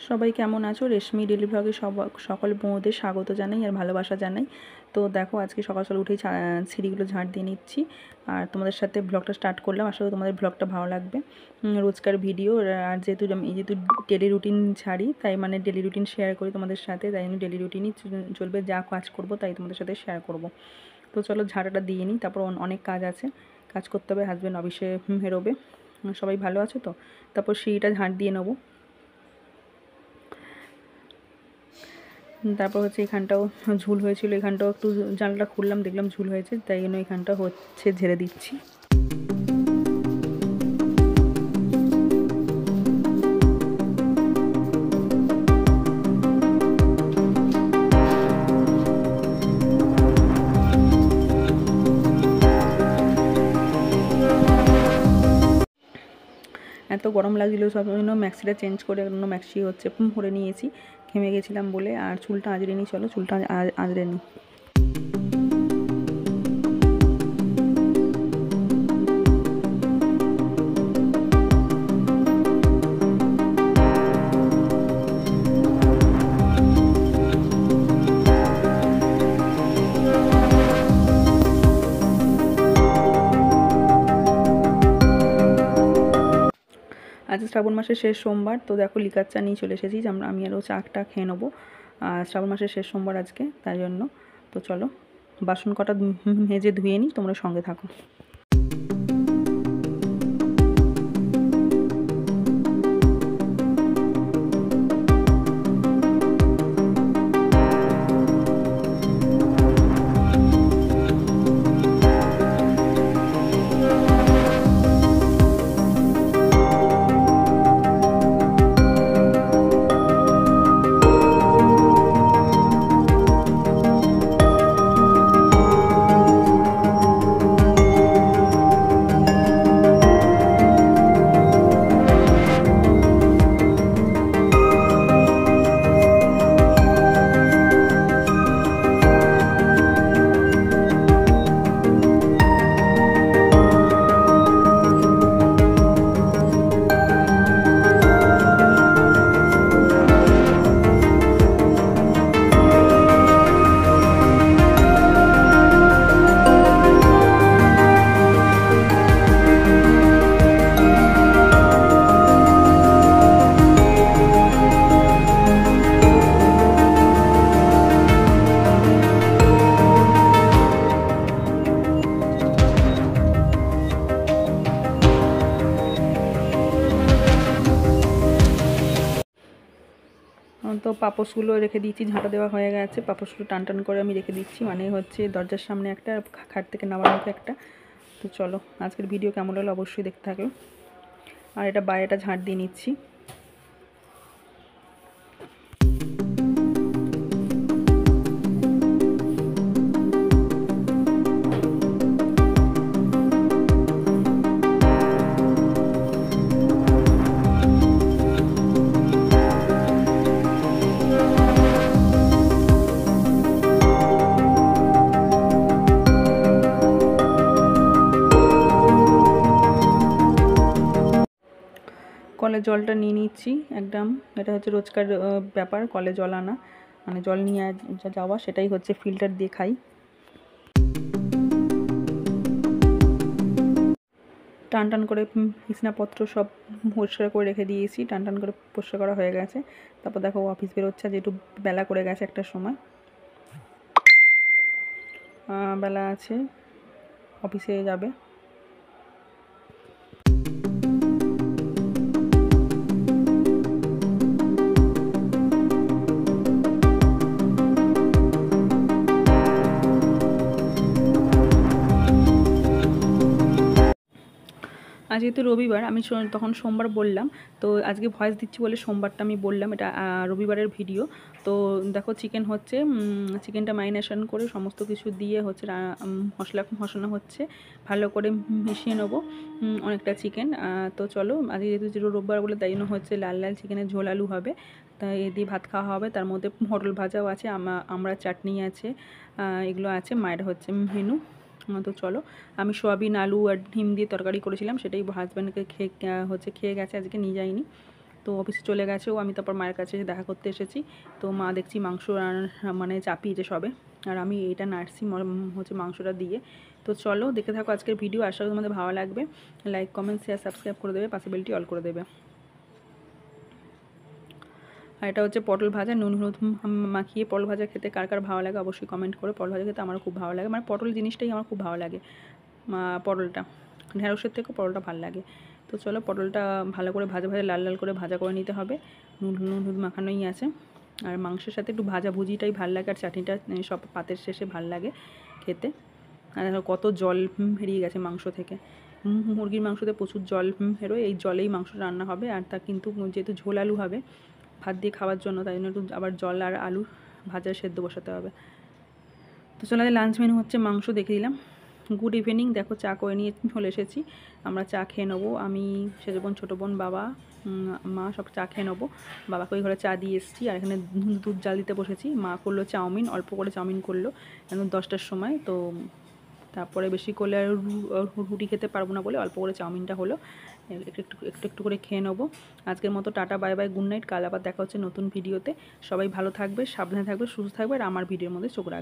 সবাই কেমন আছো? রেশমি ডেলি ব্লগে সকল বউদের স্বাগত জানাই আর ভালোবাসা জানাই। তো দেখো আজকে সকাল সকাল উঠেই সিঁড়িগুলো ঝাঁট দিয়ে নিচ্ছি আর তোমাদের সাথে ব্লগটা স্টার্ট করলাম। আশা করি তোমাদের ব্লগটা ভালো লাগবে। রোজকার ভিডিও আর যেহেতু ডেলি রুটিন ছাড়ি, তাই মানে ডেলি রুটিন শেয়ার করি তোমাদের সাথে, তাই আমি ডেলি রুটিনই চলবে, যা কাজ করব তাই তোমাদের সাথে শেয়ার করব। তো চলো ঝাঁটাটা দিয়ে নিই, তারপর অনেক কাজ আছে, কাজ করতে হবে, হাজব্যান্ড অফিসে বেরোবে। সবাই ভালো আছো তো? তারপর সিঁড়িটা ঝাঁট দিয়ে নেবো। তারপর হচ্ছে এখানটাও ঝুল হয়েছিল, এখানটাও একটু জানলাটা খুললাম, দেখলাম ঝুল হয়েছে, তাই জন্য এখানটা হচ্ছে ঝেড়ে দিচ্ছি। এত গরম লাগছিলো, সব জন্য ম্যাক্সিটা চেঞ্জ করে অন্য ম্যাক্সি হচ্ছে পরে নিয়েছি, ঘেমে গেছিলাম বলে। আর চুলটা আঁচড়ে নিই, চলো চুলটা আঁচড়ে নিই। আজ শ্রাবণ মাসের শেষ সোমবার, তো দেখো লিকার চা নিয়ে চলে এসেছি, আমি আরও চাটা খেয়ে নেবো। আর শ্রাবণ মাসের শেষ সোমবার আজকে, তাই জন্য। তো চলো বাসন কটা মেজে ধুয়ে নিই, তোমরা সঙ্গে থাকো। তো পাপোশগুলো রেখে দিয়েছি, ঝাঁটা দেওয়া হয়ে গেছে, পাপোশগুলো টান টান করে আমি রেখে দিচ্ছি, মানে হচ্ছে দরজার সামনে একটা, খাট থেকে নামানোতে একটা। তো চলো আজকের ভিডিও কেমন হলো অবশ্যই দেখতে থাকো। আর এটা বাইরেটা ঝাঁট দিয়ে নিচ্ছি। কলের জলটা নিয়ে নিচ্ছি একদম, এটা হচ্ছে রোজকার ব্যাপার, কলে জল আনা, মানে জল নিয়ে যাওয়া, সেটাই হচ্ছে ফিল্টার দিয়ে খাই। টান টান করে বিছানাপত্র সব পরিষ্কার করে রেখে দিয়েছি, টান টান করে পরিষ্কার করা হয়ে গেছে। তারপর দেখো অফিস বেরোচ্ছে, যেহেতু বেলা করে গেছে, একটার সময় বেলা আছে, অফিসে যাবে। আজ যেহেতু রবিবার, আমি তখন সোমবার বললাম, তো আজকে ভয়েস দিচ্ছি বলে সোমবারটা আমি বললাম, এটা রবিবারের ভিডিও। তো দেখো চিকেন হচ্ছে, চিকেনটা ম্যারিনেশন করে সমস্ত কিছু দিয়ে হচ্ছে মশলা কষানো হচ্ছে, ভালো করে মিশিয়ে নেবো অনেকটা চিকেন। তো চলো আজকে যেহেতু রোববার বলে, তাই জন্য হচ্ছে লাল লাল চিকেনের ঝোল আলু হবে, তাই এ দিয়ে ভাত খাওয়া হবে। তার মধ্যে পটল ভাজাও আছে, আমরা চাটনি আছে, এগুলো আছে, মায়ের হচ্ছে মেনু। তো চলো, আমি সোয়াবিন আলু আর ডিম দিয়ে তরকারি করেছিলাম, সেটাই হাজব্যান্ডকে খেয়ে গেছে, আজকে নিয়ে যাইনি। তো অফিসে চলে গেছে ও, আমি তারপর মায়ের কাছে এসে দেখা করতে এসেছি। তো মা দেখছি মাংস মানে চাপিয়েছে সবে, আর আমি এটা নাড়ছি হচ্ছে মাংসটা দিয়ে। তো চলো দেখে থাকো আজকের ভিডিও, আশা করি তোমাদের ভালো লাগবে। লাইক কমেন্ট শেয়ার সাবস্ক্রাইব করে দেবে, পাশে বেলটি অল করে দেবে। আর এটা হচ্ছে পটল ভাজা, নুন হলুদ মাখিয়ে পটল ভাজা খেতে কার কার ভালো লাগে অবশ্যই কমেন্ট করে। পটল ভাজা খেতে আমার খুব ভালো লাগে, মানে পটল জিনিসটাই আমার খুব ভালো লাগে। পটলটা ঢেঁড়সের থেকেও পটলটা ভালো লাগে। তো চলো পটলটা ভালো করে ভাজা ভাজা লাল লাল করে ভাজা করে নিতে হবে, নুন হলুদ মাখানোই আছে। আর মাংসের সাথে একটু ভাজা ভুজিটাই ভালো লাগে, আর চাটনিটা সব পাতের শেষে ভালো লাগে খেতে। আর দেখো কত জল বেরিয়ে গেছে মাংস থেকে। মুরগির মাংসতে প্রচুর জল বেরোয়, এই জলেই মাংস রান্না হবে। আর তা কিন্তু যেহেতু ঝোল আলু হবে ভাত দিয়ে খাওয়ার জন্য, তাই জন্য একটু আবার জল আর আলু ভাজা সেদ্ধ বসাতে হবে। তো চলে লাঞ্চ মেনু হচ্ছে মাংস দেখে দিলাম। গুড ইভিনিং, দেখো চা করে নিয়ে চলে এসেছি, আমরা চা খেয়ে নেবো। আমি সেজ বোন, ছোটো বোন, বাবা, মা সব চা খেয়ে নেবো। বাবাকে ওই ঘরে চা দিয়ে এসেছি, আর এখানে দুধ জাল দিতে বসেছি। মা করলো চাউমিন, অল্প করে চাউমিন করলো এখন 10টার সময়। তো তারপরে বেশি করলে আর রুটি খেতে পারবো না বলে অল্প করে চাউমিনটা হলো, একটু একটু একটু একটু করে খেয়ে নেবো। আজকের মতো tata, bye bye, good night. কাল আবার দেখা হচ্ছে নতুন ভিডিওতে। সবাই ভালো থাকবে, সাবধানে থাকবে, সুস্থ থাকবে, আর আমার ভিডিওর মধ্যে চোখ রাখবে।